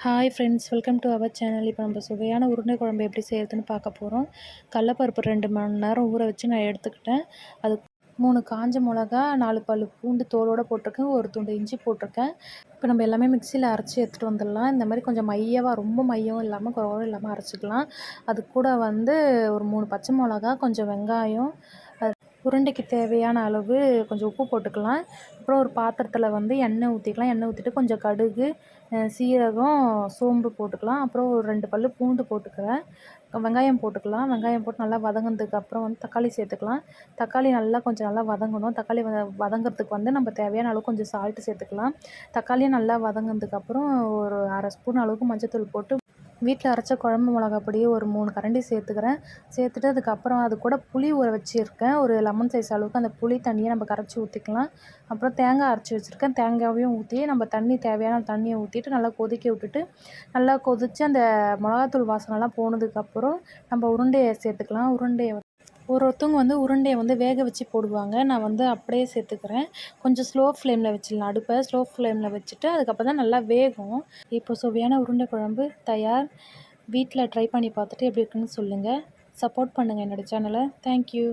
Hi friends, welcome to our channel. இப்போ நம்ம சுவையான உருண்டை குழம்பு எப்படி செய்கிறதுன்னு பார்க்க போகிறோம். கடலப்பருப்பு 2 மணி நேரம் ஊற வச்சு நான் எடுத்துக்கிட்டேன். அது 3 காஞ்ச மிளகா, 4 பல் பூண்டு தோலோடு போட்டிருக்கேன், ஒரு துண்டு இஞ்சி போட்டிருக்கேன். இப்போ நம்ம எல்லாமே மிக்சியில் அரைச்சி எடுத்துகிட்டு வந்துடலாம். இந்த மாதிரி கொஞ்சம் மையவாக, ரொம்ப மையம் இல்லாமல் குறவரும் இல்லாமல் அரைச்சிக்கலாம். அது கூட ஒரு 3 பச்சை மிளகா, கொஞ்சம் வெங்காயம், உருண்டைக்கு தேவையான அளவு கொஞ்சம் உப்பு போட்டுக்கலாம். அப்புறம் ஒரு பாத்திரத்தில் எண்ணெய் ஊற்றிக்கலாம். எண்ணெய் ஊற்றிட்டு கொஞ்சம் கடுகு, சீரகம், சோம்பு போட்டுக்கலாம். அப்புறம் ஒரு 2 பல் பூண்டு போட்டுக்கிறேன். வெங்காயம் போட்டுக்கலாம். வெங்காயம் போட்டு நல்லா வதங்கினதுக்கப்புறம் தக்காளி சேர்த்துக்கலாம். தக்காளி கொஞ்சம் நல்லா வதங்கணும். தக்காளி வதங்கிறதுக்கு நம்ம தேவையான அளவு கொஞ்சம் சால்ட்டு சேர்த்துக்கலாம். தக்காளியும் நல்லா வதங்கினதுக்கப்புறம் ஒரு 1/2 ஸ்பூன் அளவுக்கு மஞ்சத்தூள் போட்டு வீட்டில் அரைச்ச குழம்பு மிளகா பொடியை ஒரு 3 கரண்டி சேர்த்துக்கிறேன். சேர்த்துட்டு அதுக்கப்புறம் அது கூட புளி ஊற வச்சுருக்கேன். ஒரு லெமன் சைஸ் அளவுக்கு அந்த புளி தண்ணியை நம்ம கரைச்சி ஊற்றிக்கலாம். அப்புறம் தேங்காய் அரைச்சி வச்சுருக்கேன். தேங்காயையும் ஊற்றி நம்ம தேவையான தண்ணியை ஊற்றிட்டு நல்லா கொதிக்க விட்டுட்டு, நல்லா கொதித்து அந்த மிளகாத்தூள் வாசனைலாம் போனதுக்கப்புறம் நம்ம உருண்டையை சேர்த்துக்கலாம். ஒருத்தவங்க உருண்டையை வேக வச்சு போடுவாங்க. நான் அப்படியே சேர்த்துக்கிறேன். கொஞ்சம் ஸ்லோ ஃப்ளேமில் வச்சிடலாம். அடுப்பை ஸ்லோ ஃப்ளேமில் வச்சுட்டு அதுக்கப்புறம் தான் நல்லா வேகும். இப்போ சுவையான உருண்டை குழம்பு தயார். வீட்டில் ட்ரை பண்ணி பார்த்துட்டு எப்படி இருக்குன்னு சொல்லுங்கள். சப்போர்ட் பண்ணுங்கள் என்னோடய சேனலை. தேங்க்யூ.